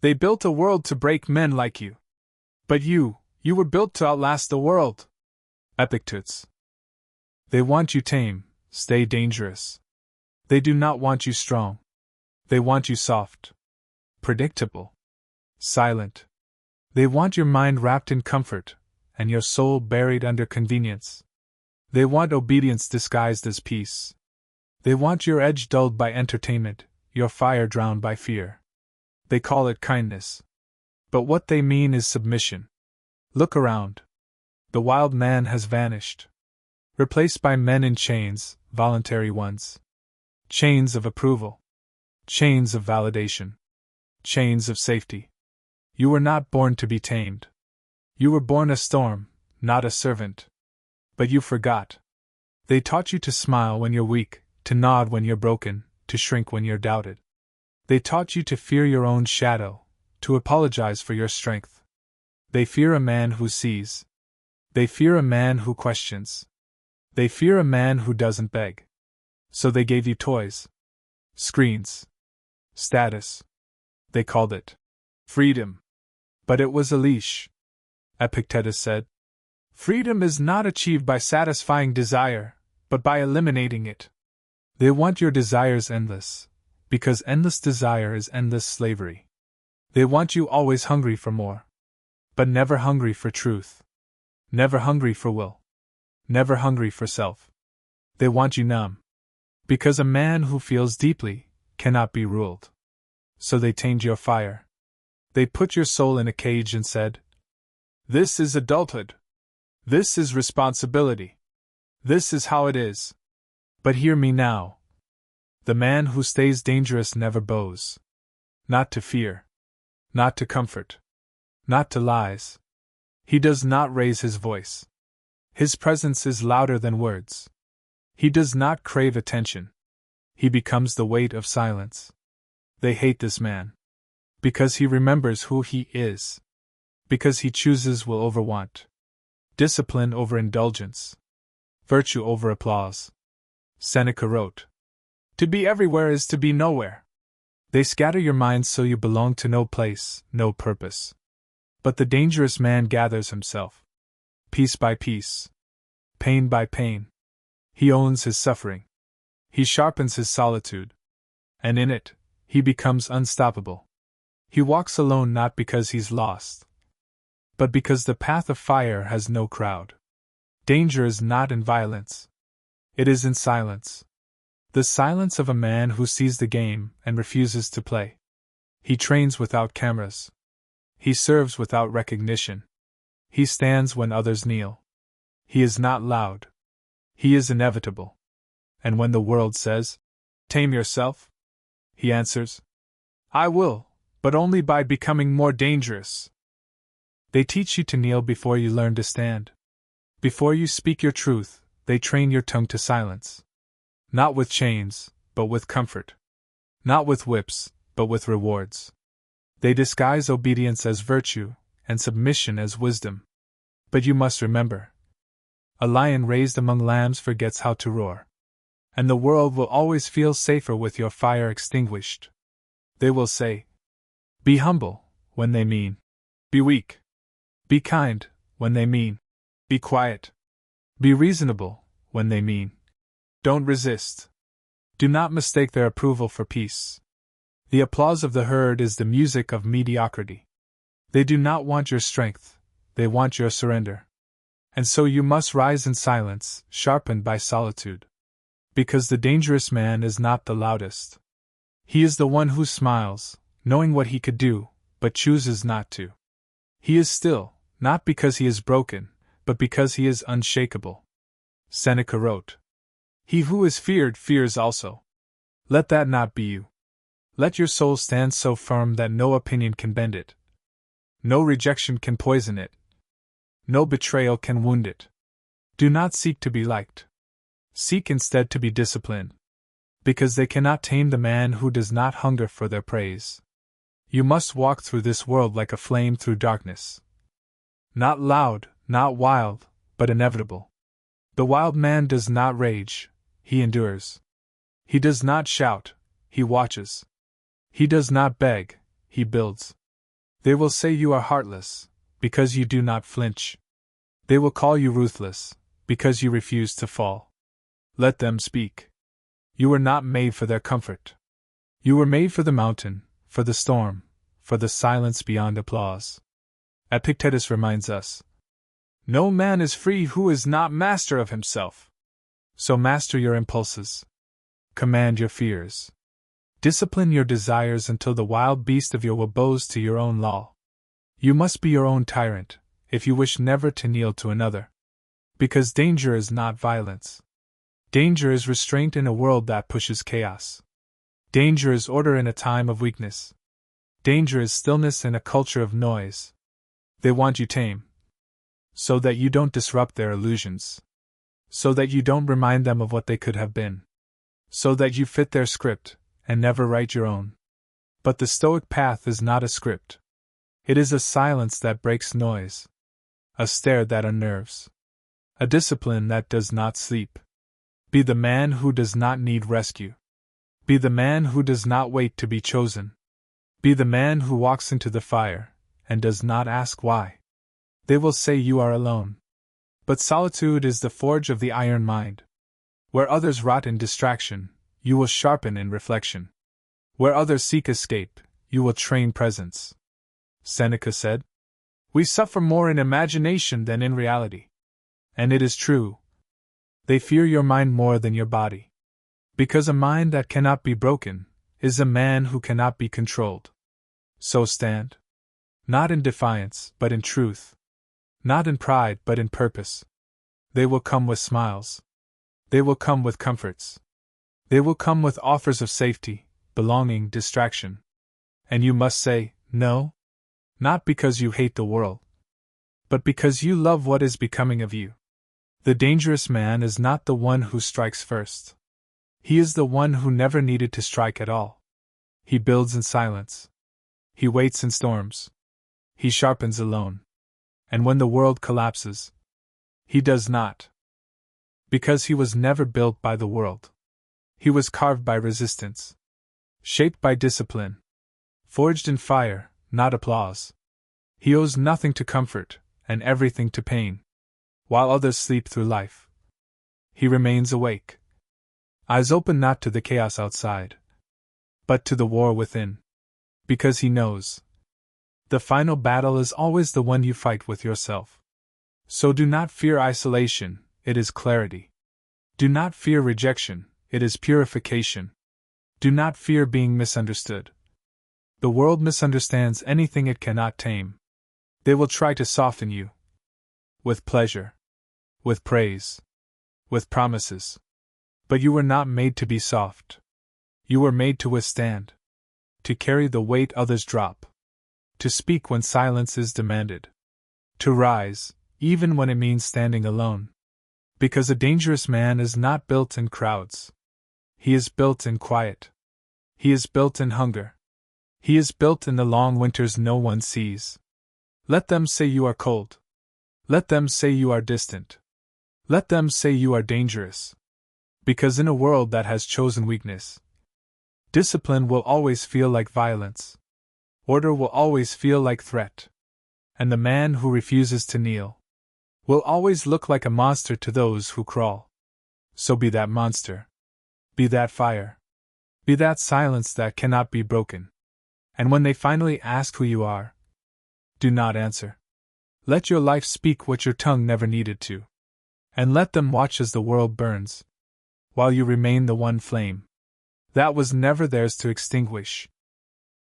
They built a world to break men like you. But you were built to outlast the world. Epictetus. They want you tame, stay dangerous. They do not want you strong. They want you soft, predictable, silent. They want your mind wrapped in comfort, and your soul buried under convenience. They want obedience disguised as peace. They want your edge dulled by entertainment, your fire drowned by fear. They call it kindness. But what they mean is submission. Look around. The wild man has vanished. Replaced by men in chains, voluntary ones. Chains of approval. Chains of validation. Chains of safety. You were not born to be tamed. You were born a storm, not a servant. But you forgot. They taught you to smile when you're weak, to nod when you're broken, to shrink when you're doubted. They taught you to fear your own shadow, to apologize for your strength. They fear a man who sees. They fear a man who questions. They fear a man who doesn't beg. So they gave you toys, screens, status. They called it freedom. But it was a leash. Epictetus said, "Freedom is not achieved by satisfying desire, but by eliminating it." They want your desires endless, because endless desire is endless slavery. They want you always hungry for more, but never hungry for truth, never hungry for will, never hungry for self. They want you numb, because a man who feels deeply cannot be ruled. So they tamed your fire. They put your soul in a cage and said, "This is adulthood. This is responsibility. This is how it is. But hear me now. The man who stays dangerous never bows. Not to fear. Not to comfort. Not to lies. He does not raise his voice. His presence is louder than words. He does not crave attention. He becomes the weight of silence. They hate this man. Because he remembers who he is. Because he chooses will over want. Discipline over indulgence. Virtue over applause. Seneca wrote, "To be everywhere is to be nowhere." They scatter your mind so you belong to no place, no purpose. But the dangerous man gathers himself. Piece by piece. Pain by pain. He owns his suffering. He sharpens his solitude. And in it, he becomes unstoppable. He walks alone not because he's lost, but because the path of fire has no crowd. Danger is not in violence. It is in silence. The silence of a man who sees the game and refuses to play. He trains without cameras. He serves without recognition. He stands when others kneel. He is not loud. He is inevitable. And when the world says, "Tame yourself," he answers, "I will, but only by becoming more dangerous." They teach you to kneel before you learn to stand. Before you speak your truth, they train your tongue to silence. Not with chains, but with comfort. Not with whips, but with rewards. They disguise obedience as virtue, and submission as wisdom. But you must remember, a lion raised among lambs forgets how to roar. And the world will always feel safer with your fire extinguished. They will say, "Be humble," when they mean, "Be weak." Be kind, when they mean, "Be quiet." Be reasonable, when they mean, "Don't resist." Do not mistake their approval for peace. The applause of the herd is the music of mediocrity. They do not want your strength, they want your surrender. And so you must rise in silence, sharpened by solitude. Because the dangerous man is not the loudest. He is the one who smiles, knowing what he could do, but chooses not to. He is still, not because he is broken, but because he is unshakable. Seneca wrote, "He who is feared fears also." Let that not be you. Let your soul stand so firm that no opinion can bend it. No rejection can poison it. No betrayal can wound it. Do not seek to be liked. Seek instead to be disciplined. Because they cannot tame the man who does not hunger for their praise. You must walk through this world like a flame through darkness. Not loud, not wild, but inevitable. The wild man does not rage, he endures. He does not shout, he watches. He does not beg, he builds. They will say you are heartless, because you do not flinch. They will call you ruthless, because you refuse to fall. Let them speak. You were not made for their comfort. You were made for the mountain, for the storm, for the silence beyond applause. Epictetus reminds us, "No man is free who is not master of himself." So master your impulses. Command your fears. Discipline your desires until the wild beast of your will bows to your own law. You must be your own tyrant, if you wish never to kneel to another. Because danger is not violence. Danger is restraint in a world that pushes chaos. Danger is order in a time of weakness. Danger is stillness in a culture of noise. They want you tame, so that you don't disrupt their illusions. So that you don't remind them of what they could have been. So that you fit their script, and never write your own. But the Stoic path is not a script. It is a silence that breaks noise. A stare that unnerves. A discipline that does not sleep. Be the man who does not need rescue. Be the man who does not wait to be chosen. Be the man who walks into the fire, and does not ask why. They will say you are alone. But solitude is the forge of the iron mind. Where others rot in distraction, you will sharpen in reflection. Where others seek escape, you will train presence. Seneca said, "We suffer more in imagination than in reality." And it is true. They fear your mind more than your body. Because a mind that cannot be broken is a man who cannot be controlled. So stand. Not in defiance, but in truth. Not in pride, but in purpose. They will come with smiles. They will come with comforts. They will come with offers of safety, belonging, distraction. And you must say, no. Not because you hate the world, but because you love what is becoming of you. The dangerous man is not the one who strikes first. He is the one who never needed to strike at all. He builds in silence. He waits in storms. He sharpens alone. And when the world collapses, he does not. Because he was never built by the world. He was carved by resistance. Shaped by discipline. Forged in fire, not applause. He owes nothing to comfort, and everything to pain. While others sleep through life, he remains awake. Eyes open not to the chaos outside, but to the war within. Because he knows. The final battle is always the one you fight with yourself. So do not fear isolation, it is clarity. Do not fear rejection, it is purification. Do not fear being misunderstood. The world misunderstands anything it cannot tame. They will try to soften you. With pleasure. With praise. With promises. But you were not made to be soft. You were made to withstand. To carry the weight others drop. To speak when silence is demanded. To rise, even when it means standing alone. Because a dangerous man is not built in crowds. He is built in quiet. He is built in hunger. He is built in the long winters no one sees. Let them say you are cold. Let them say you are distant. Let them say you are dangerous. Because in a world that has chosen weakness, discipline will always feel like violence. Order will always feel like threat. And the man who refuses to kneel will always look like a monster to those who crawl. So be that monster. Be that fire. Be that silence that cannot be broken. And when they finally ask who you are, do not answer. Let your life speak what your tongue never needed to. And let them watch as the world burns, while you remain the one flame that was never theirs to extinguish.